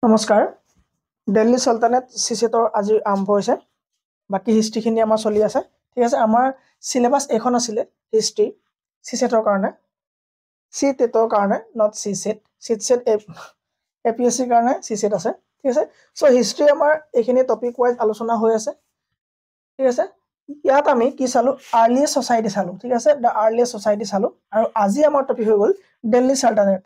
নমস্কাৰ দিল্লী সালতানাত সিসেটৰ আজি আৰম্ভ হৈছে বাকি হিষ্ট্ৰীখিনি আমাৰ চলি আছে ঠিক আছে আমাৰ সিলেবাস এখন আছিল হিষ্ট্ৰী সিসেটৰ কাৰণে সিটেটৰ কাৰণে নট সিসেট সিসেট এপিএসসি কাৰণে সিসেট আছে ঠিক আছে সো হিষ্ট্ৰী আমাৰ এইখিনি টপিক ওয়াইজ আলোচনা হৈ আছে ঠিক আছে ইয়াত আমি কি চালো আৰ্লি সোসাইটি চালো ঠিক আছে দা আৰ্লি সোসাইটি চালো আৰু আজি আমাৰ টপিক হৈ গল দিল্লী সালতানাত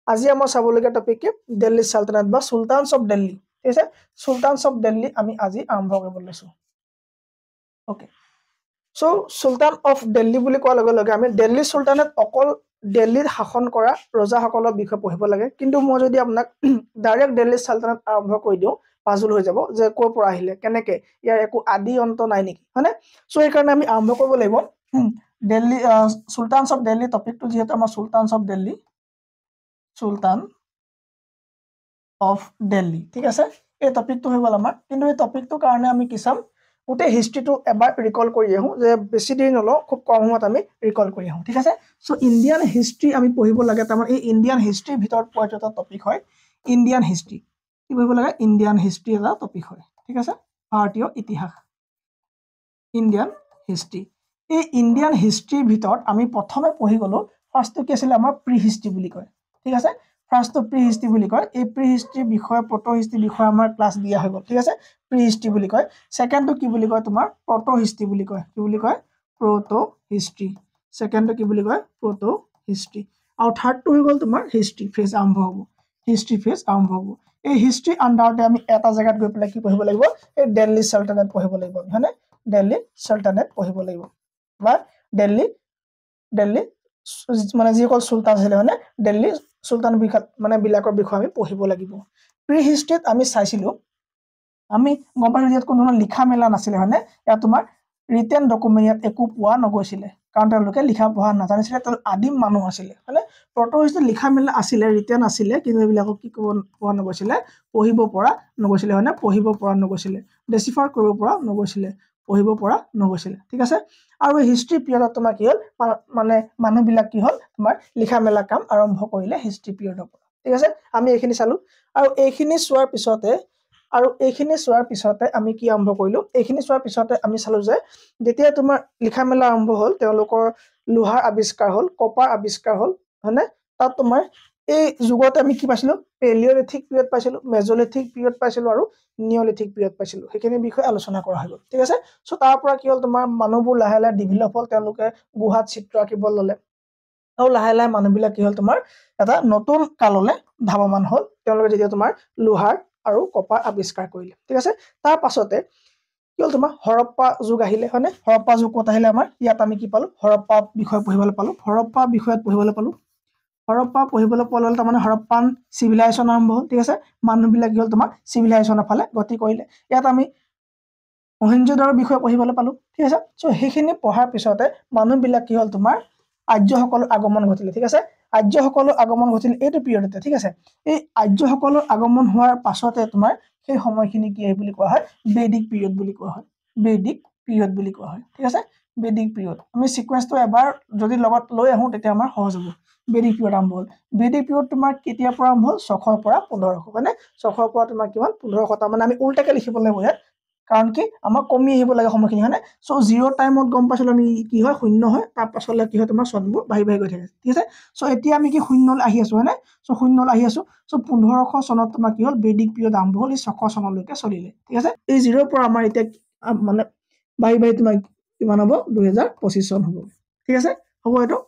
আজি আমাৰ চাবলগীয়া টপিক কি দিল্লী সালতানাত বা সুলতানস অফ দিল্লী ঠিক আছে সুলতানস অফ দিল্লী আমি আজি আৰম্ভ কৰিব লৈছো okay so Sultan of Delhi বুলি কোৱাৰ লগে লগে আমি দিল্লী সুলতানাত অকল দিল্লীত শাসন কৰা ৰজাসকলৰ বিষয়ে পঢ়িব লাগে কিন্তু মই যদি আপোনাক ডাইৰেক্ট দিল্লী সালতানাত আৰম্ভ কৰি দিও পাজল হৈ যাব যে কৰ পৰা আহিলে কেনেকে ইয়াৰ একো আদি অন্ত নাই নেকি হয়নে সো এই কাৰণে আমি আৰম্ভ কৰিব লাগিব দিল্লী সুলতানস অফ দিল্লী টপিকটো যেহেতু আমাৰ sultans of Delhi Sultan of Delhi ঠিক আছে এই টপিকটো হৈ গল আমাৰ কিন্তু এই টপিকটোৰ কাৰণে আমি কি চাম গোটেই হিষ্ট্ৰীটো এবাৰ ৰিকল কৰি আহো যে বেছি দিন নল খুব কম সময়ত আমি ৰিকল কৰি আহো ঠিক আছে সো ইণ্ডিয়ান হিষ্ট্ৰী আমি পঢ়িব লাগে তাৰমানে এই ইণ্ডিয়ান হিষ্ট্ৰীৰ ভিতৰত পোৱা এটা টপিক হয় ইণ্ডিয়ান হিষ্ট্ৰী কি পঢ়িব লাগে ইণ্ডিয়ান হিষ্ট্ৰী এটা টপিক হয় ঠিক আছে ভাৰতীয় ইতিহাস ইণ্ডিয়ান হিষ্ট্ৰী এই ইণ্ডিয়ান হিষ্ট্ৰীৰ ভিতৰত আমি প্ৰথমে পঢ়ি গলো ফাৰ্ষ্টটো কি আছিল আমাৰ প্ৰি হিষ্ট্ৰী বুলি কয় ঠিক আছে ফাৰ্ষ্টটো প্ৰি হিষ্ট্ৰী বুলি কয় এই প্ৰি হিষ্ট্ৰী বিষয় প্ৰটো হিষ্ট্ৰী বিষয় আমাৰ ক্লাছ দিয়া হৈ গল ঠিক আছে প্ৰি হিষ্ট্ৰী বুলি কয় সেকেন্ডটো কি বুলি কয় তোমাৰ প্ৰটো হিষ্ট্ৰী বুলি কয় কি বুলি কয় প্ৰটো হিষ্ট্ৰী সেকেন্ডটো কি বুলি কয় প্ৰটো হিষ্ট্ৰী আৰু থাৰ্ডটো হৈ গল তোমাৰ হিষ্ট্ৰী ফেজ আৰম্ভ হ'ব হিষ্ট্ৰী ফেজ আৰম্ভ হ'ব এই হিষ্ট্ৰী আন্ডাৰতে আমি এটা জায়গাত গৈ পেলাই কি পঢ়িব লাগিব এই দিল্লী সালতানাত পঢ়িব লাগিব হয়নে দিল্লী সালতানাত পঢ়িব লাগিব বা দিল্লী মানে যিসকল সুলতান আছিল মানে দিল্লী সুলতান মানে বিলাকৰ বিষয়ে আমি পঢ়িব লাগিব প্ৰি হিষ্ট্ৰীত আমি চাইছিলো আমি গম পাইছো যে কোনো লিখা মেলা নাছিল হয়নে ইয়াত তোমাৰ ৰিটেন ডকুমেন্ট ইয়াত একো পোৱা নগৈছিল কাৰণ তেওঁলোকে লিখা পঢ়া নাজানিছিল তো আদিম মানুহ আছিল হয়নে প্ৰটো হিষ্ট্ৰী লিখা মেলা আছিল ৰিটেন আছিল কিন্তু এইবিলাকক কি পোৱা নগৈছিল পঢ়িব পৰা নগৈছিল হয়নে পঢ়িব পৰা নগৈছিল ডেচিফাৰ কৰিব পৰা নগৈছিল পঢ়িব পৰা নগৈছিল ঠিক আছে আৰু হিষ্ট্ৰী পিৰিয়ডত তোমাৰ কি হল মানে মানুহবিলাক কি হল তোমাৰ লিখা মেলা কাম আৰম্ভ কৰিলে হিষ্ট্ৰী পিৰিয়ডৰ পৰা ঠিক আছে আমি এইখিনি চালো আৰু এইখিনি চোৱাৰ পিছতে আমি কি আৰম্ভ কৰিলো এইখিনি চোৱাৰ পিছতে আমি চালো যে যেতিয়া তোমাৰ লিখা মেলা আৰম্ভ হল তেওঁলোকৰ লোহাৰ আৱিষ্কাৰ হল কপাৰ আৱিষ্কাৰ হল হয়নে তাত তোমাৰ এই যুগতে আমি কি পাইছিলো পেলিওলিথিক পিৰিয়ড পাইছিলো মেজোলিথিক পিৰিয়ড পাইছিলো আৰু নিওলিথিক পিৰিয়ড পাইছিলো সেইখিনি বিষয়ে আলোচনা কৰা হৈ গল ঠিক আছে সো তাৰ পৰা কি হল তোমাৰ মানুহবোৰ লাহে লাহে ডেভেলপ হল তেওঁলোকে গুহাত চিত্ৰ আঁকিব ললে আৰু লাহে লাহে মানুহবিলাক কি হল তোমাৰ এটা নতুন কাললে ধাৱমান হল তেওঁলোকে যেতিয়া তোমাৰ লোহাৰ আৰু কপাৰ আৱিষ্কাৰ কৰিলে ঠিক আছে তাৰ পাছতে কি হল তোমাৰ হৰপ্পা যুগ আহিলে হয়নে হৰপ্পা যুগ কত আহিলে আমাৰ ইয়াত আমি কি পালো হৰপ্পা বিষয় পঢ়িবলৈ পালো হৰপ্পা বিষয়ত পঢ়িবলৈ পালো হৰপ্পা পঢ়িবলৈ পোৱা তাৰ মানে হৰপ্পান সিভিলাইজেশ্যন আৰম্ভ হল ঠিক আছে মানুহবিলাক কি হল তোমাৰ সিভিলাইজেশ্যনৰ ফালে গতি কৰিলে ইয়াত আমি মহেঞ্জোদাৰোৰ বিষয়ে পঢ়িবলৈ পালো ঠিক আছে সো সেইখিনি পঢ়াৰ পিছতে মানুহবিলাক কি হল তোমাৰ আৰ্যসকলৰ আগমন ঘটিলে ঠিক আছে আৰ্যসকলৰ আগমন ঘটিল এইটো পিৰিয়ডতে ঠিক আছে এই আৰ্যসকলৰ আগমন হোৱাৰ পাছতে তোমাৰ সেই সময়খিনি কি বুলি কোৱা হয় বৈদিক পিৰিয়ড বুলি কোৱা হয় বৈদিক পিৰিয়ড বুলি কোৱা হয় ঠিক আছে বৈদিক পিৰিয়ড আমি সিকোয়েন্সটো এবাৰ যদি লগত লৈ আহো তেতিয়া আমাৰ সহজ হ'ব বৈদিক পিৰিয়ড আৰম্ভ হল বৈদিক পিৰিয়ড তোমাৰ কেতিয়াৰ পৰা আৰম্ভ হল 600 পৰা 1500 মানে 600 পৰা তোমাৰ কিমান 1500 মানে আমি উল্টাকে লিখিব লাগিব ইয়াত কাৰণ কি আমাৰ কমি আহিব লাগে সময়খিনি হয়নে সো জিৰ' টাইমত গম পাইছিলো আমি কি হয় শূন্য হয় তাৰ পাছলে কি হয় তোমাৰ চনবোৰ বাঢ়ি বাঢ়ি গৈ থাকে ঠিক আছে সো এতিয়া আমি কি শূন্যলৈ আহি আছো হয়নে সো শূন্যলৈ আহি আছো সো 1500 চনত তোমাৰ কি হল বৈদিক পিৰিয়ড আৰম্ভ হল 600 চনলৈকে চলিলে ঠিক আছে এই জিৰ'ৰ পৰা আমাৰ এতিয়া মানে বাঢ়ি বাঢ়ি তোমাৰ কিমান হ'ব 2025 চন হ'ব ঠিক আছে হ'ব এইটো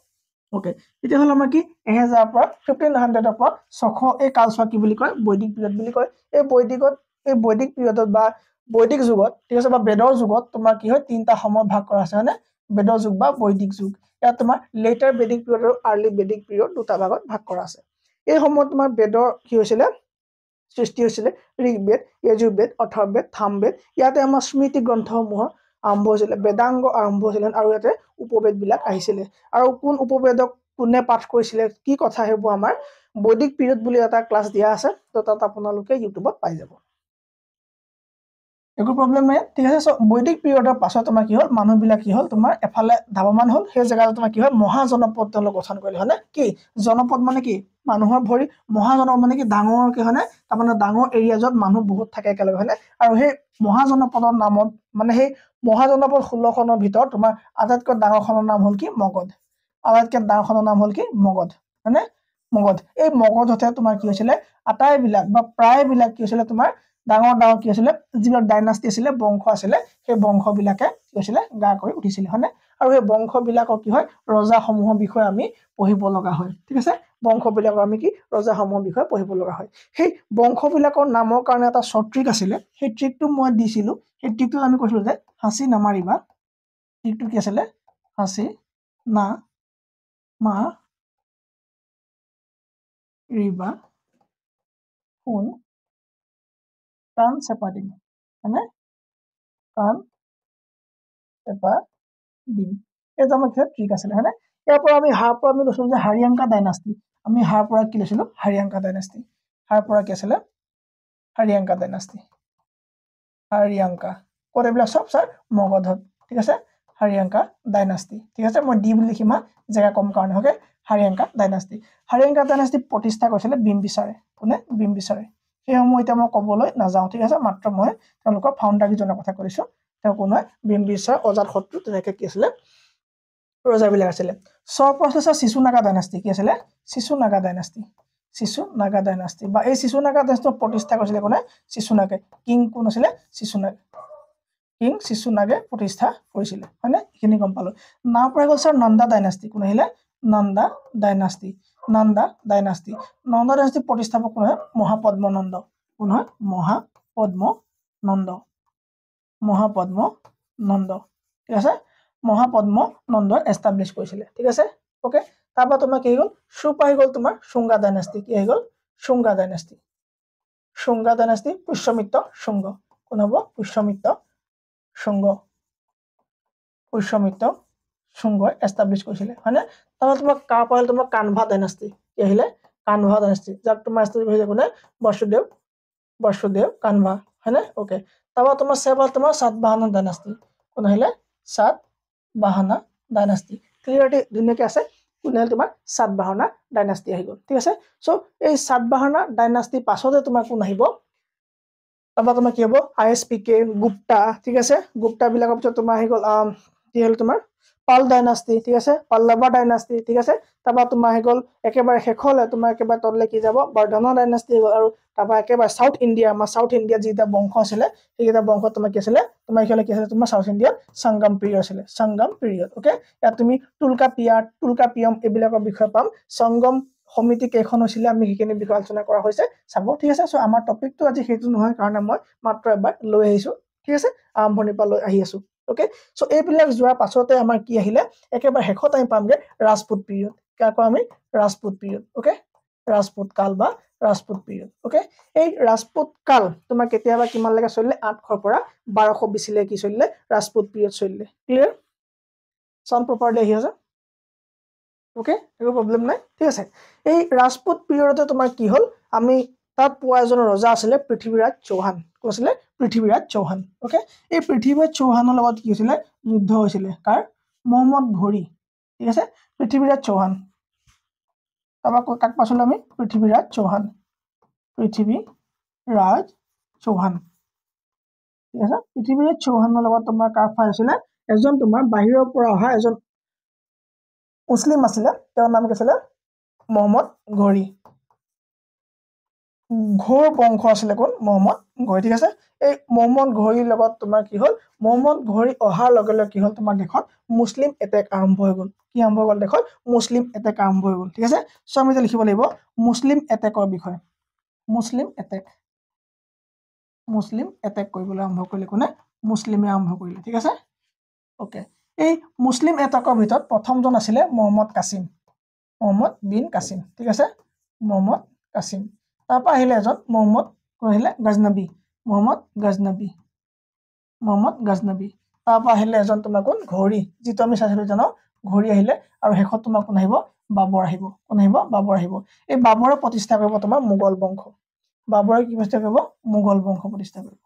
ওকে এতিয়া হল আমাৰ কি 1000 পৰা 1500 পৰা 600 এই কালছোৱা কি বুলি কয় বৈদিক পিৰিয়ড বুলি কয় এই বৈদিক পিৰিয়ডত বা বৈদিক যুগত ঠিক আছে বা বেদৰ যুগত তোমাৰ কি হয় তিনটা সময় ভাগ কৰা আছে হয়নে বেদৰ যুগ বা বৈদিক যুগ ইয়াত তোমাৰ লেটাৰ বেদিক পিৰিয়ড আৰু আৰ্লি বেদিক পিৰিয়ড দুটা ভাগত ভাগ কৰা আছে এই সময়ত তোমাৰ বেদৰ কি হৈছিলে সৃষ্টি হৈছিলে ঋগবেদ যজুৰ্বেদ অথৰ্ববেদ সামবেদ ইয়াতে আমাৰ স্মৃতি গ্ৰন্থসমূহ আৰম্ভ হৈছিলে বেদাংগ আৰম্ভ হৈছিলে আৰু ইয়াতে উপবেদ বিলাক আহিছিলে আৰু কোন উপবেদক কোনে পাঠ কৰিছিলে কি কথা হেবো আমাৰ বৈদিক পিৰিয়ড বুলি এটা ক্লাছ দিয়া আছে তো তাত আপোনালোকে ইউটিউবত পাই যাব একো প্ৰব্লেম নাই ঠিক আছে সো বৈদিক পিৰিয়ডৰ পাছত তোমাৰ কি হ'ল মানুহবিলাক কি হ'ল তোমাৰ এফালে ধাৱমান হ'ল সেই জেগাত তোমাৰ কি হয় মহাজনপদ তেওঁলোক গঠন কৰিলে হয়নে কি জনপদ মানে কি মানুহৰ ভৰি মহাজনপদ মানে কি ডাঙৰ কি হয়নে তাৰমানে ডাঙৰ এৰিয়া য'ত মানুহ বহুত থাকে একেলগে হয়নে আৰু সেই মহাজনপদৰ নামত মানে সেই মহাজনপদ 16 খনৰ ভিতৰত তোমাৰ আটাইতকৈ ডাঙৰখনৰ নাম হ'ল কি মগধ আটাইতকৈ ডাঙৰখনৰ নাম হ'ল কি মগধ হয়নে মগধ এই মগধতে তোমাৰ কি হৈছিলে আটাইবিলাক বা প্ৰায়বিলাক কি হৈছিলে তোমাৰ ডাঙৰ ডাঙৰ কি হৈছিলে যিবিলাক ডাইনাষ্টি আছিলে বংশ আছিলে সেই বংশবিলাকে কি হৈছিলে গা কৰি উঠিছিলে হয়নে আৰু এই বংশবিলাকৰ কি হয় ৰজাসমূহৰ বিষয়ে আমি পঢ়িব লগা হয় ঠিক আছে বংশবিলাকৰ আমি কি ৰজাসমূহৰ বিষয়ে পঢ়িব লগা হয় সেই বংশবিলাকৰ নামৰ কাৰণে এটা শৰ্ট ট্ৰিক আছিলে সেই ট্ৰিকটো মই দিছিলোঁ সেই ট্ৰিকটো আমি কৈছিলোঁ যে হাসি নামাৰিবা ট্ৰিকটো কি আছিলে হাসি না মা ৰিবা কোন কাণ চেপা দিম হয়নে কাণ চেপা দিম এইটো আমাৰ কি ট্ৰিক আছিলে হয়নে ইয়াৰ পৰা আমি হাৰৰ পৰা আমি লৈছিলোঁ যে হাৰিয়াংকা ডাইনাষ্টি আমি হাৰৰ পৰা কি লৈছিলোঁ হাৰিয়াংকা ডাইনাষ্টি হাৰৰ পৰা কি আছিলে হাৰিয়াংকা ডাইনাষ্টি হাৰিয়াংকা ক'ত এইবিলাক চব ছাৰ মগধত ঠিক আছে হাৰিয়াংকা ডাইনাষ্টি ঠিক আছে মই ডি বুলি লিখিম জেগা কম কাৰণে অ'কে হাৰিয়াংকা ডাইনাষ্টি প্ৰতিষ্ঠা কৰিছিলে বিম্বিসাৰে কোনে বিম্বিসাৰে সেইসমূহ এতিয়া মই ক'বলৈ নাযাওঁ ঠিক আছে মাত্ৰ মই তেওঁলোকৰ ফাউণ্ডাৰকেইজনৰ কথা কৈছোঁ তেওঁ কোন হয় বিম্বিসাৰ অজাত শত্ৰু তেনেকৈ কি আছিলে ৰজাবিলাক আছিলে সৰ্বপ্ৰথম শিশুনাগা ডাইনাষ্টি কি আছিলে শিশুনাগা ডাইনাষ্টি বা এই শিশুনাগা ডাইনাষ্টি প্ৰতিষ্ঠা কৰিছিলে কোনে শিশুনাগে কিং কোন আছিলে শিশুনাগে প্ৰতিষ্ঠা কৰিছিলে হয়নে এইখিনি গম পালো নাও পৰা গ'ল ছাৰ নন্দা ডাইনাষ্টি কোন আহিলে নন্দা ডাইনাষ্টি প্ৰতিষ্ঠাপক কোন হয় মহাপদ্মনন্দ কোন হয় মহাপদ্মনন্দ ঠিক আছে মহাপদ্মনন্দ এষ্টাব্লিছ কৰিছিলে ঠিক আছে ওকে তাৰপৰা তোমাৰ কি গ'ল সুপ আহি গ'ল তোমাৰ শুঙ্গা ডাইনাষ্টি কি আহি গ'ল শুঙ্গা ডাইনাষ্টি পুষ্যমিত্ৰ শুঙ্গ কোন হ'ব পুষ্যমিত্ৰ শুঙ্গ এষ্টাব্লিছ কৰিছিলে হয়নে তাৰপৰা তোমাক কাৰ পৰা তোমাৰ কানভা ডাইনাষ্টি কি আহিলে কানভা ডাইনাষ্টি যাক তোমাৰ এষ্টাব্লিছ কৰিছে কোনে বসুদেৱ কানভা হয়নে ওকে তাৰপৰা তোমাৰ তোমাৰ সাতবাহন ডাইনাষ্টি কোন আহিলে সাতবাহন ডাইনাষ্টি ক্লিয়াৰলি ধুনীয়াকৈ আছে কোন আহিল তোমাৰ সাতবাহন ডাইনাষ্টি আহি গ'ল ঠিক আছে সো এই সাতবাহন ডাইনাষ্টি পাছতে তোমাৰ কোন আহিব তাৰপৰা তোমাৰ কি হ'ব ISPK গুপ্তা ঠিক আছে গুপ্তাবিলাকৰ পিছত তোমাৰ আহি গ'ল কি হ'ল তোমাৰ পাল ডাইনাষ্টি ঠিক আছে পল্লৱা ডাইনাষ্টি ঠিক আছে তাৰপৰা তোমাৰ আহি গ'ল একেবাৰে শেষলৈ তোমাৰ একেবাৰে তললৈ কি যাব বৰ্ধমান ডাইনাষ্টি গ'ল আৰু তাৰপৰা একেবাৰে সাউথ ইণ্ডিয়া যিটা বংশ আছিলে সেইকেইটা বংশ তোমাৰ কি আছিলে তোমাৰ এইফালে কি আছিলে তোমাৰ সাউথ ইণ্ডিয়াত সংগম পিৰিয়ড ওকে ইয়াত তুমি টুলকাপিয়ম এইবিলাকৰ বিষয়ে পাম সংগম সমিতি কেইখন হৈছিলে আমি সেইখিনি বিষয়ে আলোচনা কৰা হৈছে চাব ঠিক আছে সো আমাৰ টপিকটো আজি সেইটো নহয় কাৰণে মই মাত্ৰ এবাৰ লৈ আহিছোঁ ঠিক আছে আৰম্ভণিৰ পৰা লৈ আহি আছোঁ ওকে সো এইবিলাক যোৱাৰ পাছতে আমাৰ কি আহিলে একেবাৰে শেষত আমি পামগে ৰাজপুত পিৰিয়ড কাকো আমি ৰাজপুত পিৰিয়ড ওকে ৰাজপুত কাল বা ৰাজপুত পিৰিয়ড ওকে এই ৰাজপুত কাল তোমাৰ কেতিয়াবা কিমানলৈকে চলিলে 800 পৰা 1220 লৈকে কি চলিলে ৰাজপুত পিৰিয়ড চলিলে ক্লিয়াৰ সাউন্ড প্ৰপাৰলি আহি আছে ওকে একো প্ৰব্লেম নাই ঠিক আছে এই ৰাজপুত পিৰিয়ডতে তোমাৰ কি হ'ল আমি তাত পোৱা এজন ৰজা আছিলে পৃথ্বীৰাজ চৌহান কোন আছিলে পৃথ্বীৰাজ চৌহান ওকে এই পৃথ্বীৰাজ চৌহানৰ লগত কি হৈছিলে যুদ্ধ হৈছিলে কাৰ মহম্মদ ঘোৰী ঠিক আছে পৃথ্বীৰাজ চৌহান তাৰপৰা কাক পাছলৈ আমি পৃথ্বীৰাজ চৌহান ঠিক আছে পৃথ্বীৰাজ চৌহানৰ লগত তোমাৰ কাৰ ফাইট আছিলে এজন তোমাৰ বাহিৰৰ পৰা অহা এজন মুছলিম আছিলে তেওঁৰ নাম কি আছিলে মহম্মদ ঘোৰী ঘোৰ বংশ আছিলে কোন মহম্মদ ঘোৰী ঠিক আছে এই মহম্মদ ঘোৰীৰ লগত তোমাৰ কি হ'ল মহম্মদ ঘোৰী অহাৰ লগে লগে কি হ'ল তোমাৰ দেশত মুছলিম এটেক আৰম্ভ হৈ গ'ল কি আৰম্ভ হৈ গ'ল দেশত মুছলিম এটেক আৰম্ভ হৈ গ'ল ঠিক আছে সো আমি এতিয়া লিখিব লাগিব মুছলিম এটেকৰ বিষয়ে মুছলিম এটেক কৰিবলৈ আৰম্ভ কৰিলে কোনে মুছলিমে আৰম্ভ কৰিলে ঠিক আছে ওকে এই মুছলিম এটেকৰ ভিতৰত প্ৰথমজন আছিলে মহম্মদ বিন কাছিম ঠিক আছে মহম্মদ কাছিম তাৰপৰা আহিলে এজন মহম্মদ গজনবী তাৰপৰা আহিলে এজন তোমাৰ কোন ঘোৰী যিটো আমি চাইছিলোঁ জানো ঘোৰী আহিলে আৰু শেষত তোমাৰ কোন আহিব বাবৰ আহিব এই বাবৰে প্ৰতিষ্ঠা কৰিব তোমাৰ মোগল বংশ বাবৰে কি প্ৰতিষ্ঠা কৰিব মোগল বংশ প্ৰতিষ্ঠা কৰিব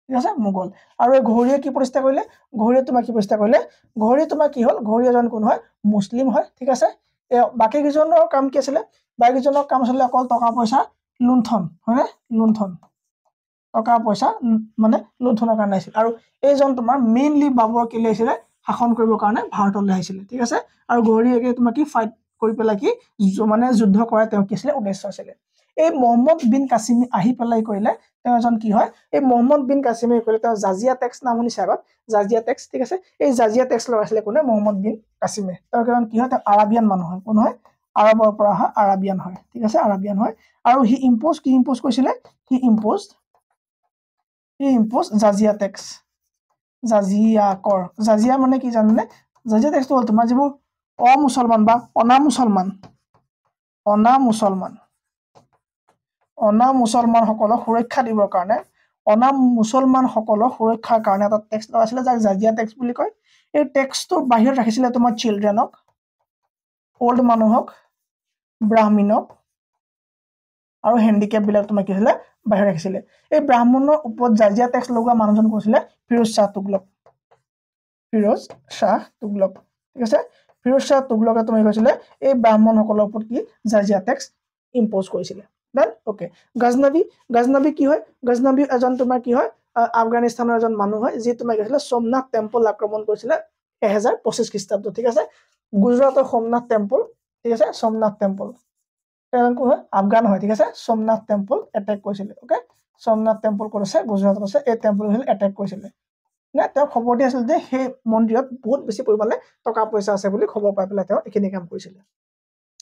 ঠিক আছে মোগল আৰু এই ঘৌৰীয়ে কি প্ৰতিষ্ঠা কৰিলে ঘৌৰীয়ে তোমাৰ কি প্ৰতিষ্ঠা কৰিলে ঘৌৰী তোমাৰ কি হ'ল ঘৌৰী এজন কোন হয় মুছলিম হয় ঠিক আছে বাকি কিজনৰ কাম কি আছিলে বাকি কিজনৰ কাম আছিলে অকল টকা পইচা লুণ্ঠন হয় লুণ্ঠন টকা পইচা মানে লুণ্ঠনৰ কাৰণে আহিছিল আৰু এইজন তোমাৰ মেইনলি বাবৰ কি লৈছিলে শাসন কৰিবৰ কাৰণে ভাৰতলৈ আহিছিলে ঠিক আছে আৰু ঘৌৰীয়ে তোমাৰ কি ফাইট কৰি পেলাই কি মানে যুদ্ধ কৰা তেওঁ কি আছিলে উদ্দেশ্য আছিলে এই মহম্মদ বিন কাছিমি আহি পেলাই কৰিলে তেওঁ এজন কি হয় এই মহম্মদ বিন কাছিমি কৰিলে তেওঁ জাজিয়া টেক্স নাম শুনিছে আগত জাজিয়া টেক্স ঠিক আছে এই জাজিয়া টেক্স লগাইছিলে কোনে মহম্মদ বিন কাছিমে তেওঁ কাৰণ কি হয় তেওঁ আৰাবিয়ান মানুহ হয় কোন হয় আৰবৰ পৰা অহা আৰাবিয়ান হয় ঠিক আছে আৰাবিয়ান হয় আৰু হি ইম্প'জ কি ইম্প'জ কৰিছিলে হি ইম্প'জ জাজিয়া টেক্স জাজিয়া কৰ জাজিয়া মানে কি জানেনে জাজিয়া টেক্সটো হ'ল তোমাৰ যিবোৰ অমুছলমান বা অনা মুছলমান সকলক সুৰক্ষা দিবৰ কাৰণে অনা মুছলমান সকলক সুৰক্ষাৰ কাৰণে এটা টেক্স লগাইছিলে যাক জাজিয়া টেক্স বুলি কয় এই টেক্সটো বাহিৰত ৰাখিছিলে তোমাৰ চিলড্ৰেনক অল্ড মানুহক ব্ৰাহ্মণক আৰু হেণ্ডিকেপ বিলাক তোমাৰ কি হৈছিলে বাহিৰত ৰাখিছিলে এই ব্ৰাহ্মণৰ ওপৰত জাজিয়া টেক্স লগোৱা মানুহজন কৈছিলে ফিৰোজ শ্বাহ তুগলক ঠিক আছে ফিৰোজ শ্বাহ তুগলকে তুমি কৈছিলে এই ব্ৰাহ্মণসকলৰ ওপৰত কি জাজিয়া টেক্স ইম্প'জ কৰিছিলে দেন ওকে গজনবী কি হয় গজনবী এজন তোমাৰ কি হয় আফগানিস্তানৰ এজন মানুহ হয় যি তোমাৰ কৈছিলে সোমনাথ টেম্পল আক্ৰমণ কৰিছিলে 1025 খ্ৰীষ্টাব্দ ঠিক আছে গুজৰাটৰ সোমনাথ টেম্পল ঠিক আছে সোমনাথ টেম্পল কোন হয় আফগান হয় ঠিক আছে সোমনাথ টেম্পল এটেক কৰিছিলে ওকে সোমনাথ টেম্পল ক'ত আছে গুজৰাটত আছে এই টেম্পল এটেক কৰিছিলে না তেওঁ খবৰ দি আছিল যে সেই মন্দিৰত বহুত বেছি পৰিমাণে টকা পইচা আছে বুলি খবৰ পাই পেলাই তেওঁ এইখিনি কাম কৰিছিলে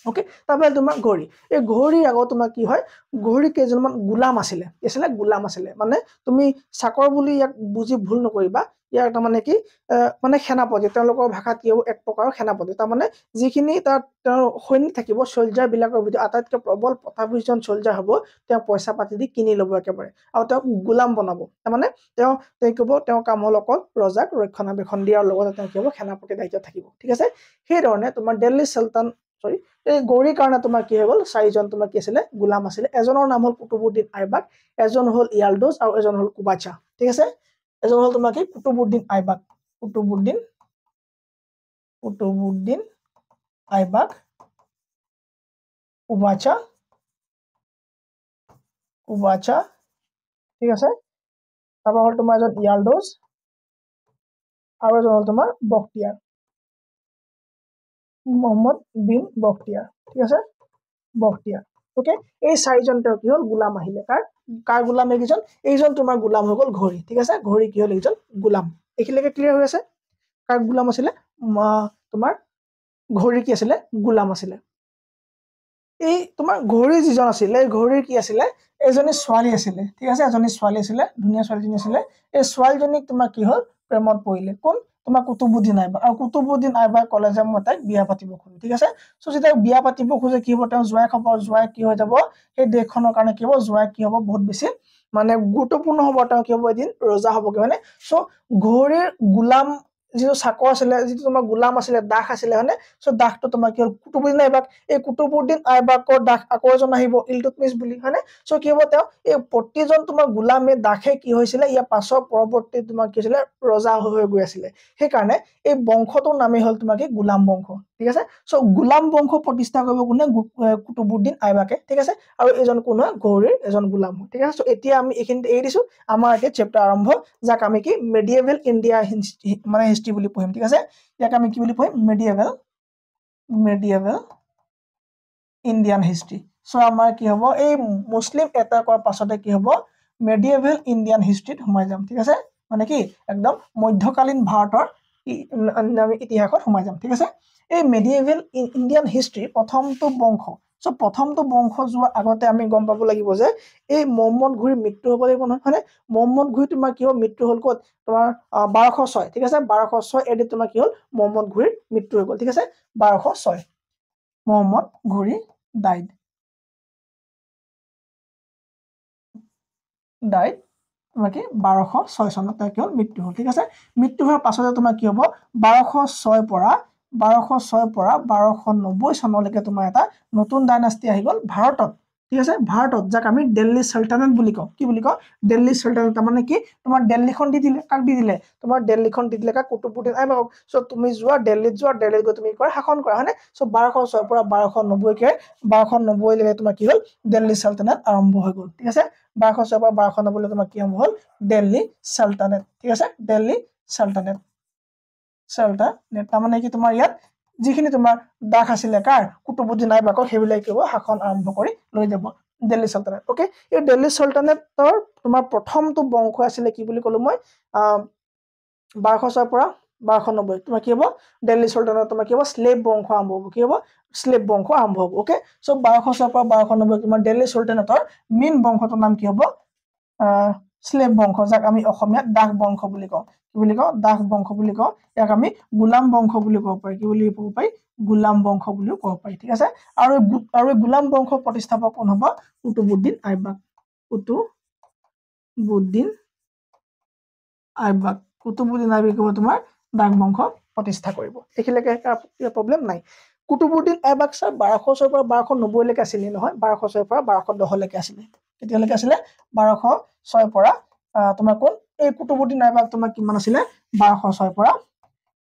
ওকে তাৰপৰা তোমাৰ ঘৌৰী এই ঘৌৰীৰ আগত তোমাৰ কি হয় ঘৌৰী কেইজনমান গোলাম আছিলে মানে তুমি চাকৰ বুলি ইয়াক বুজি ভুল নকৰিবা ইয়াৰ তাৰমানে কি মানে সেনাপতি তেওঁলোকৰ ভাষাত কি হ'ব এক প্ৰকাৰৰ সেনাপতি তাৰমানে যিখিনি তাত তেওঁৰ সৈনিক থাকিব চলজাৰ বিলাকৰ ভিতৰত আটাইতকৈ প্ৰবল প্ৰতাপীজন চলজাৰ হ'ব তেওঁ পইচা পাতি দি কিনি ল'ব একেবাৰে আৰু তেওঁক গোলাম বনাব তাৰমানে তেওঁ ক'ব তেওঁ কাম হ'ল অকল ৰজাক ৰক্ষণাবেক্ষণ দিয়াৰ লগতে তেওঁ কি হ'ব সেনাপতি দায়িত্ব থাকিব ঠিক আছে সেইধৰণে তোমাৰ দিল্লী চুলতান এই গৌৰীৰ কাৰণে তোমাৰ কি হৈ গ'ল চাৰিজন তোমাৰ কি আছিলে গোলাম আছিলে এজনৰ নাম হ'ল কুতুবুদ্দিন আইবাক এজন হ'ল ইয়ালদোজ আৰু এজন হ'ল কুবাচা ঠিক আছে এজন হ'ল তোমাৰ কি কুতুবুদ্দিন আইবাক কুবাচা ঠিক আছে তাৰপৰা হ'ল তোমাৰ এজন ইয়ালদোজ আৰু এজন হ'ল তোমাৰ বখতিয়াৰ মোহাম্মদ বিন বখতিয়াৰ ঠিক আছে বখতিয়াৰ ওকে এই চাৰিজন তেওঁ কি হ'ল গোলাম আহিলে কাৰ গোলাম এইজন তোমাৰ গোলাম হৈ গ'ল ঘৌৰী ঠিক আছে ঘৌৰী কি হ'ল এইজন গোলাম এইখিনিলৈকে ক্লিয়াৰ হৈ আছে কাৰ গোলাম আছিলে তোমাৰ ঘৌৰী কি আছিলে গোলাম আছিলে এই তোমাৰ ঘৌৰী যিজন আছিলে ঘৌৰীৰ কি আছিলে এজনী ছোৱালী আছিলে ঠিক আছে এজনী ছোৱালী আছিলে ধুনীয়া ছোৱালীজনী আছিলে এই ছোৱালীজনীক তোমাৰ কি হ'ল প্ৰেমত পৰিলে কোন তোমাৰ কুতুবুদ্দিন আইবাক আৰু কুতুবুদ্দিন আইবাক ক'লে যে মই তাইক বিয়া পাতিব খোজো ঠিক আছে সো যেতিয়া বিয়া পাতিব খোজে কি হ'ব তেওঁ জোৱাই খবৰ জোৱাই কি হৈ যাব সেই দেশখনৰ কাৰণে কি হ'ব জোৱাই কি হ'ব বহুত বেছি মানে গুৰুত্বপূৰ্ণ হ'ব তেওঁ কি হ'ব এদিন ৰজা হ'বগে মানে সো ঘৌৰীৰ গোলাম যিটো চাকৰ আছিলে যিটো তোমাৰ গোলাম আছিলে দাস আছিলে হয়নে সো দাসটো তোমাৰ কি হ'ল কুতুবুদ্দিন আইবাক এই কুতুবুদ্দিন আইবাকৰ দাস আকৌ এজন আহিব ইলতুৎমিছ বুলি হয়নে সো কি হ'ব তেওঁ এই প্ৰতিজন তোমাৰ গোলামে দাসে কি হৈছিলে ইয়াৰ পাছৰ পৰৱৰ্তী তোমাৰ কি হৈছিলে ৰজা হৈ গৈ আছিলে সেইকাৰণে এই বংশটোৰ নামেই হ'ল তোমাৰ কি গোলাম বংশ ঠিক আছে সো গোলাম বংশ প্ৰতিষ্ঠা কৰিব কোনে কুতুবুদ্দিন আইবাকে ঠিক আছে আৰু এজন কোন হয় ঘৌৰীৰ এজন গোলাম হয় ঠিক আছে সো এতিয়া আমি এইখিনিতে এৰি দিছো আমাৰ এতিয়া চেপ্টাৰ আৰম্ভ যাক আমি কি মেডিয়েভেল ইণ্ডিয়া মানে হিষ্ট্ৰী বুলি পঢ়িম ঠিক আছে ইয়াক আমি কি বুলি পঢ়িম মেডিয়েভেল ইণ্ডিয়ান হিষ্ট্ৰী সো আমাৰ কি হ'ব এই মুছলিম এটাকৰ পাছতে কি হ'ব মেডিয়েভেল ইণ্ডিয়ান হিষ্ট্ৰীত সোমাই যাম ঠিক আছে মানে কি একদম মধ্যকালীন ভাৰতৰ ইতিহাসত সোমাই যাম ঠিক আছে এই মেডিয়েভেল ইণ্ডিয়ান হিষ্ট্ৰী প্ৰথমটো বংশ সো প্ৰথমটো বংশ যোৱাৰ আগতে আমি গম পাব লাগিব যে এই মহম্মদ ঘুৰিৰ মৃত্যু হ'ব লাগিব নহয় হয়নে মহম্মদ ঘুৰি তোমাৰ কি হ'ল মৃত্যু হ'ল ক'ত তোমাৰ 1206 ঠিক আছে 1206 এডি তোমাৰ কি হ'ল মহম্মদ ঘুৰিৰ মৃত্যু হৈ গ'ল ঠিক আছে 1206 মহম্মদ ঘুৰি ডাইড তোমাৰ কি 1206 চনত তেওঁ কি হ'ল মৃত্যু হ'ল ঠিক আছে মৃত্যু হোৱাৰ পাছতে তোমাৰ কি হ'ব 1206 পৰা 1290 চনলৈকে তোমাৰ এটা নতুন ডাইনাষ্টি আহি গ'ল ভাৰতত ঠিক আছে ভাৰতত যাক আমি দিল্লী সালতানাত বুলি কওঁ কি বুলি কওঁ দিল্লী সালতানাত তাৰমানে কি তোমাৰ দিল্লীখন দি দিলে কাক দি দিলে তোমাৰ দিল্লীখন দি দিলে কাক কুতুবুদ্দিন আইবকক সো তুমি যোৱা দিল্লীত গৈ তুমি কৰা শাসন কৰা হয়নে সো 1206 পৰা 1290 কে 1290 লৈকে তোমাৰ কি হ'ল দিল্লী সালতানাত আৰম্ভ হৈ গ'ল ঠিক আছে 1206 পৰা 1290 লৈকে তোমাৰ কি আৰম্ভ হ'ল দিল্লী সালতানাত ঠিক আছে দিল্লী সালতানাত তাৰমানে কি তোমাৰ ইয়াত যিখিনি তোমাৰ দাস আছিলে কাৰ কুতুবুদ্দিন আইবকক হেবিলাক কি হ'ব শাসন আৰম্ভ কৰি লৈ যাব দিল্লী সালতানাত ওকে এই দিল্লী সালতানাতৰ তোমাৰ প্ৰথমটো বংশ আছিলে কি বুলি ক'লো মই 1206 পৰা 1290 তোমাৰ কি হ'ব দিল্লী সালতানাত তোমাৰ কি হ'ব স্লেভ বংশ আৰম্ভ হ'ব কি হ'ব স্লেভ বংশ আৰম্ভ হ'ব ওকে সো 1206 পৰা 1290 তোমাৰ দিল্লী সালতানাতৰ মেইন বংশটোৰ নাম কি হ'ব স্লেভ বংশ যাক আমি অসমীয়াত দাস বংশ বুলি কওঁ কি বুলি কওঁ দাস বংশ বুলি কওঁ ইয়াক আমি গোলাম বংশ বুলি ক'ব পাৰি কি বুলি ক'ব পাৰি গোলাম বংশ বুলি ক'ব পাৰি ঠিক আছে আৰু গোলাম বংশ প্ৰতিষ্ঠাপক কোন হ'ব কুতুবুদ্দিন আইবক কুতুবুদ্দিন আইবক তোমাৰ দাস বংশ প্ৰতিষ্ঠা কৰিব এখিলৈকে প্ৰবলেম নাই কুতুবুদ্দিন আইবক স্যাৰ 1206 পৰা 1290 লৈকে আছিল নহয় 1206 পৰা 1210 লৈকে আছিল কেতিয়ালৈকে আছিল 1206 পৰা তোমাৰ কোন এই কুতুবুদ্দিন আইবক তোমাৰ কিমান আছিল 1206 পৰা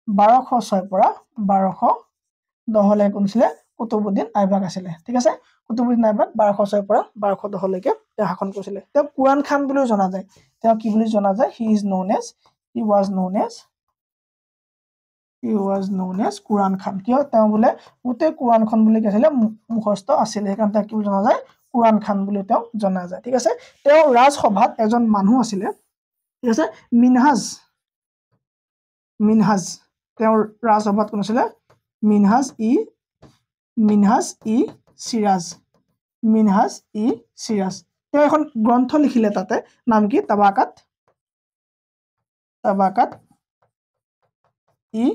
1210 লৈকে কোন আছিল কুতুবুদ্দিন আইবক আছিল ঠিক আছে কুতুবুদ্দিন আইবক 1206 পৰা 1210 লৈকে শাসন কৰিছিল তেওঁ কুৰান খান বুলিও জনা যায় তেওঁ কি বুলি জনা যায় he was known as কুৰান খান কিয় তেওঁ বোলে গোটেই কুৰানখন বুলি কৈছিলে মুখস্থ আছিল সেইকাৰণে তেওঁ কি জনা যায় কুৰান খান বুলি তেওঁ জনা যায় ঠিক আছে তেওঁ ৰাজসভাত এজন মানুহ আছিল ঠিক আছে মিনহাজ তেওঁৰ ৰাজসভাত কোন আছিল মিনহাজ ই সিৰাজ তেওঁ এখন গ্ৰন্থ লিখিলে তাতে নাম কি তাবাকাত ই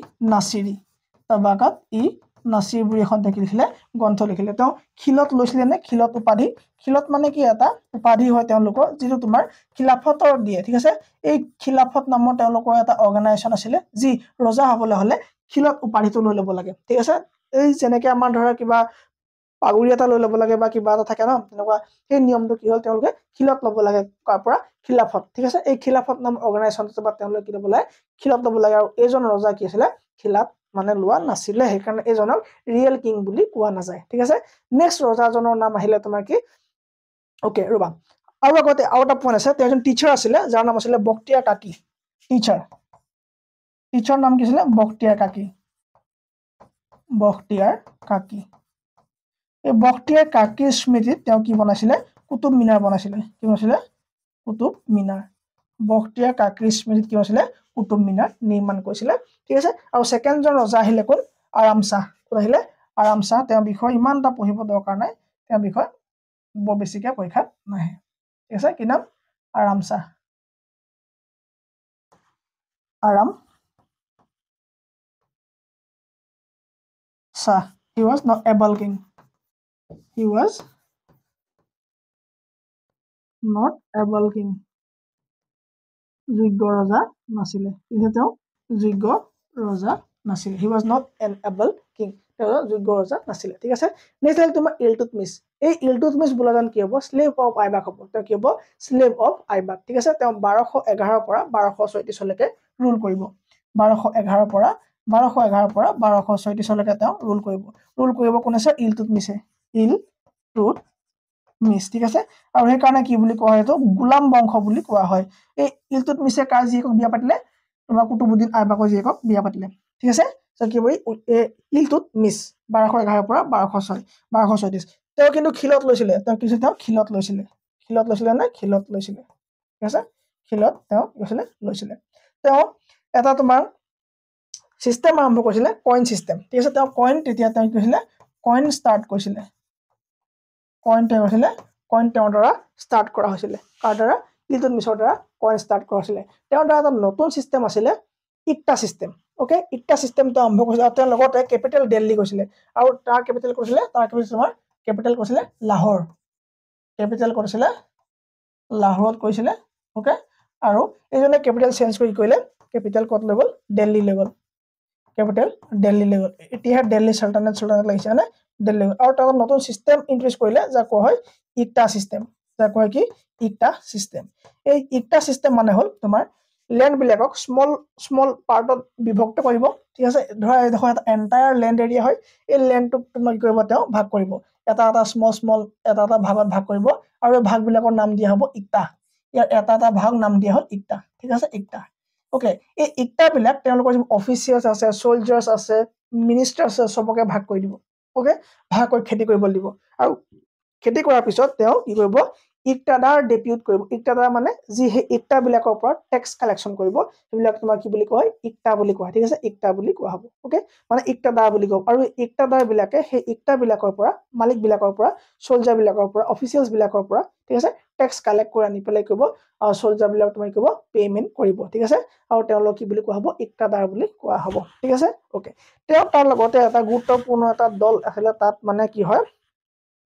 নাছিৰি বুলি এখন লিখিলে গ্ৰন্থ লিখিলে তেওঁ খিলত লৈছিলে নে খিলত উপাধি খিলত মানে কি এটা উপাধি হয় তেওঁলোকৰ যিটো তোমাৰ খিলাফতৰ দিয়ে ঠিক আছে এই খিলাফত নামৰ তেওঁলোকৰ এটা অৰ্গানাইজেশ্যন আছিলে যি ৰজা হ'বলৈ হলে খিলত উপাধিটো লৈ ল'ব লাগে ঠিক আছে এই যেনেকৈ আমাৰ ধৰা কিবা পাগুৰি এটা লৈ ল'ব লাগে বা কিবা এটা থাকে ন তেনেকুৱা সেই নিয়মটো কি হ'ল তেওঁলোকে খিলত ল'ব লাগে কাৰ পৰা খিলাফত ঠিক আছে এই খিলাফত নাম অৰ্গানাইজেশ্যনটো বা তেওঁলোকে কি ল'ব লাগে খিলত ল'ব লাগে আৰু এইজন ৰজা কি আছিলে খিলাত মানে লোৱা নাছিলে সেইকাৰণে এইজনক ৰিয়েল কিং বুলি কোৱা নাযায় ঠিক আছে নেক্সট ৰজাজনৰ নাম আহিলে তোমাৰ কি ওকে ৰবা আৰু আগতে আৰু এটা পইণ্ট আছে তেওঁ এজন টিচাৰ আছিলে যাৰ নাম আছিলে বখতিয়াৰ কাকি টিচাৰ নাম কি আছিলে বখতিয়াৰ কাকি এই বখতিয়াৰ কাকিৰ স্মৃতিত তেওঁ কি বনাইছিলে কুতুব মিনাৰ বনাইছিলে কি বনাইছিলে কুতুব মিনাৰ বখতিয়াৰ কাকিৰ স্মৃতিত কি হৈছিলে কুতুব মিনাৰ নিৰ্মাণ কৰিছিলে ঠিক আছে আৰু সেকেন্ডজন ৰজা আহিলে কোন আৰাম শাহ কোন আহিলে আৰাম শাহ তেওঁৰ বিষয় ইমান এটা পঢ়িব দৰকাৰ নাই তেওঁৰ বিষয় বৰ বেছিকৈ পৰীক্ষাত নাহে ঠিক আছে কি নাম আৰাম শাহ he was not able king যোগ্য ৰজা নাছিলে তেওঁ যোগ্য ৰজা নাছিলে he was not an able king তেওঁ যোগ্য ৰজা নাছিলে ঠিক আছে নেক্সট হ'ল তোমাৰ ইলতুৎমিছ এই ইলতুৎমিছ বোলাজন কি হ'ব স্লেভ অফ আইবাক হ'ব তেওঁ কি হ'ব স্লেভ অফ আইবাক ঠিক আছে তেওঁ 1211 পৰা 1236 লৈকে ৰুল কৰিব 1211 পৰা 1236 লৈকে তেওঁ ৰুল কৰিব কোন আছে ইলতুৎমিছে ঠিক আছে আৰু সেইকাৰণে কি বুলি কোৱা হয় এইটো গোলাম বংশ বুলি কোৱা হয় এই ইলতুৎমিছে কাৰ জীয়েকক বিয়া পাতিলে তোমাৰ কুতুবুদ্দিন আইবাকৰ জীয়েকক বিয়া পাতিলে ঠিক আছে কি বুলি ইলতুৎমিছ 1211 পৰা 1236 তেওঁ কিন্তু খিলত লৈছিলে তেওঁ খিলত লৈছিলে ঠিক আছে খিলত তেওঁ লৈছিলে তেওঁ এটা তোমাৰ সিস্টেম আৰম্ভ কৰিছিলে কইন সিস্টেম ঠিক আছে তেওঁ কইন তেতিয়া তেওঁ কৈছিলে কইন ষ্টাৰ্ট কৰিছিলে কইন তেওঁৰ দ্বাৰা ষ্টাৰ্ট কৰা হৈছিলে কাৰ দ্বাৰা ইলতুৎমিছৰ দ্বাৰা কইন ষ্টাৰ্ট কৰা হৈছিলে তেওঁৰ দ্বাৰা এটা নতুন সিস্টেম আছিলে ইক্তা সিস্টেম ওকে ইক্তা সিস্টেমটো আৰম্ভ কৰিছিলে আৰু তেওঁৰ লগতে কেপিটেল দিল্লী কৈছিলে আৰু তাৰ কেপিটেল কৰিছিলে তোমাৰ কেপিটেল কৰিছিলে লাহোৰত কৈছিলে ওকে আৰু এইজনে কেপিটেল চেঞ্জ কৰিলে কেপিটেল ক'ত লৈ গ'ল দিল্লী লৈ গ'ল কেপিটেল দিল্লী লৈ গ'ল এতিয়া দিল্লী সালতানাত লাগিছে মানে দিল্লী আৰু তাৰ নতুন সিস্টেম ইন্ট্ৰোডিউস কৰিলে যাক কোৱা হয় ইকটা সিস্টেম যাক কোৱা কি ইকটা সিস্টেম এই ইকটা সিস্টেম মানে হল তোমাৰ ল্যান্ড বিলাকক স্মল স্মল পাৰ্টত বিভক্ত কৰিব ঠিক আছে ধৰা দেখো এটা এন্টায়াৰ ল্যান্ড এৰিয়া হয় এই ল্যান্ডটো তোমাৰ কি কৰিব তেওঁ ভাগ কৰিব এটা এটা স্মল স্মল এটা এটা ভাগত ভাগ কৰিব আৰু এই ভাগবিলাকৰ নাম দিয়া হ'ব ইকটা ইয়াৰ এটা এটা ভাগ নাম দিয়া হ'ল ইকটা ঠিক আছে ইকটা ওকে এই ইকটা বিলাক তেওঁলোকৰ যে অফিচিয়েলছ আছে সোলজাৰ্ছ আছে মিনিষ্টাৰ আছে সবকে ভাগ কৰি দিব ওকে ভাগ কৰি খেতি কৰিব দিব আৰু খেতি কৰাৰ পিছত তেওঁ কি কৰিব ইকটাদাৰ ডেপিউট কৰিব ইকটাদাৰ মানে যি হে ইকটা বিলাকৰ ওপৰত ট্যাক্স কালেকচন কৰিব সেইবিলাক তোমাৰ কি বুলি কয় ইকটা বুলি কোৱা ঠিক আছে ইকটা বুলি কোৱা হ'ব ওকে মানে ইকটাদাৰ বুলি কয় আৰু ইকটাদাৰ বিলাকে সেই ইকটা বিলাকৰ পৰা মালিক বিলাকৰ পৰা সোলজাৰ বিলাকৰ পৰা অফিচিয়েলছ বিলাকৰ পৰা ঠিক আছে ট্যাক্স কালেক্ট কৰি আনি পেলাই কৰিব সোলজাৰ বিলাক তুমি কৰিব পেমেন্ট কৰিব ঠিক আছে আৰু তেওঁলোক কি বুলি কোৱা হ'ব ইকটাদাৰ বুলি কোৱা হ'ব ঠিক আছে ওকে তেওঁ তাৰ লগতে এটা গুৰুত্বপূৰ্ণ এটা দল আছে তাত মানে কি হয়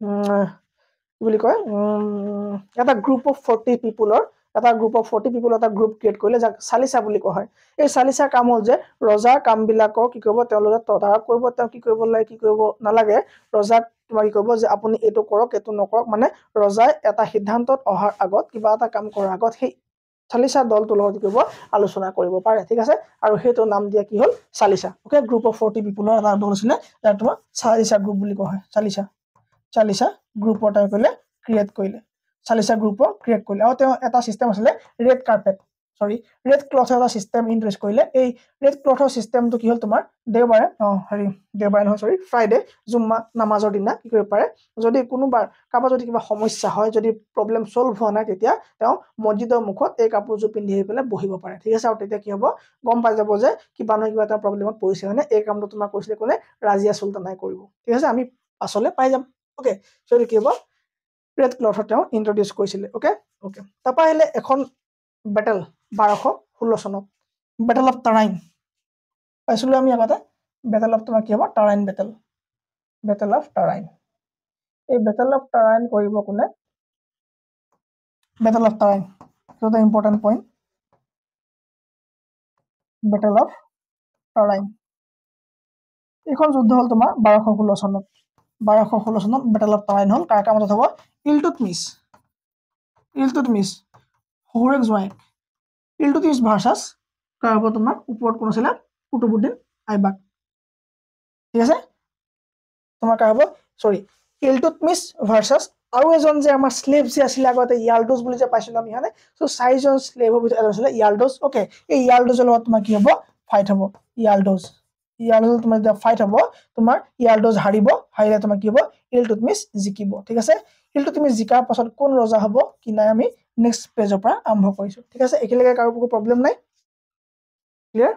কি বুলি কয় এটা গ্ৰুপ অফ 40 পিপলৰ এটা গ্ৰুপ অফ 40 পিপল এটা গ্ৰুপ ক্ৰিয়েট কৰিলে যাক সালিসা বুলি কোৱা হয় এই সালিসা কাম হল যে ৰজাৰ কাম বিলাকক কি কৰিব তেওঁলোকে তদাৰক কৰিব তেওঁ কি কৰিব লাগে কি কৰিব নালাগে ৰজাক তোমাৰ কি কৰিব যে আপুনি এটো কৰক এটো নকৰক মানে ৰজাই এটা সিদ্ধান্তত অহাৰ আগত কিবা এটা কাম কৰাৰ আগত সেই সালিসা দলটোৰ লগত কি কৰিব আলোচনা কৰিব পাৰে ঠিক আছে আৰু হেটো নাম দিয়া কি হল সালিসা ওকে গ্ৰুপ অফ 40 পিপলৰ এটা দল আছিল যাক তোমাৰ সালিসা গ্ৰুপ বুলি কোৱা হয় সালিসা গ্ৰুপৰ টাইপ কৰিলে ক্ৰিয়েট কৰিলে সালিসা গ্ৰুপৰ ক্ৰিয়েট কৰিলে আৰু তেওঁ এটা সিস্টেম আছিল ৰেড কাৰ্পেট ৰেড ক্লথৰ এটা সিস্টেম ইন্ট্ৰোডিউস কৰিলে এই ৰেড ক্লথৰ সিস্টেমটো কি হল তোমাৰ দেওবাৰে দেওবাৰে নহয় ফ্ৰাইডে জুম্মা নামাজৰ দিনা কি কৰিব পাৰে যদি কোনোবাৰ কাবা যদি কিবা সমস্যা হয় যদি প্ৰবলেম সলভ হোৱা নাই তেতিয়া তেওঁ মসজিদৰ মুখত এই কাপোৰজোৰ পিন্ধি পেলাই বহিব পাৰে ঠিক আছে আৰু তেতিয়া কি হ'ব গম পাই যাব যে কিবা নহয় কিবা এটা প্ৰবলেমত পৰিছে হয়নে এই কামটো তোমাৰ কৈছিলে কোনে ৰাজিয়া সুলতানাই কৰিব ঠিক আছে আমি পাছলে পাই যাম ওকে সো কি হ'ব ৰেড ক্লথৰ তেওঁ ইন্ট্ৰোডিউস কৰিছিলে ওকে তাৰপা আহিলে এখন বেটেল 1216 চনত বেটেল অফ টাৰাইন পাইছিলো আমি আগতে বেটেল অফ তোমাৰ কি হ'ব টাৰাইন বেটেল অফ টাৰাইন এই বেটেল অফ টাৰাইন কৰিব কোনে বেটেল অফ টাৰাইন এটা ইম্পৰ্টেন্ট পইণ্ট বেটেল অফ টাৰাইন এইখন যুদ্ধ হল তোমাৰ 1216 চনত 1216 চনত বেটেল অফ টাৰাইন হল কাৰ কামত হ'ব ইলতুৎমিছ শহুৰেক জোঁৱাইক ইলতুৎমিছ ভাৰ্সাছ কাৰ হ'ব তোমাৰ ওপৰত কোন আছিল কুতুবুদ্দিন আইবাক ঠিক আছে তোমাৰ কাৰ হ'ব ইলতুৎমিছ ভাৰ্সাছ আৰু এজন যে আমাৰ স্লেভ যে আছিল আগতে ইয়ালডোজ বুলি যে পাইছিলো আমি হয়নে সো চাৰিজন স্লেভৰ ভিতৰত এজন আছিল ইয়ালডোজ ওকে এই ইয়ালডোজৰ লগত তোমাৰ কি হ'ব ফাইট হ'ব ইয়ালডোজ তোমাৰ যে ফাইট হ'ব তোমাৰ ইয়ালডোজ হাৰিলে তোমাৰ কি হ'ব ইলতুৎমিছ জিকিব ঠিক আছে ইলতুৎমিছ জিকাৰ পাছত কোন ৰজা হ'ব কি নাই আমি নেক্সট পেজৰ পৰা আৰম্ভ কৰিছো ঠিক আছে একেলগে কাৰো কোনো প্ৰবলেম নাই ক্লিয়াৰ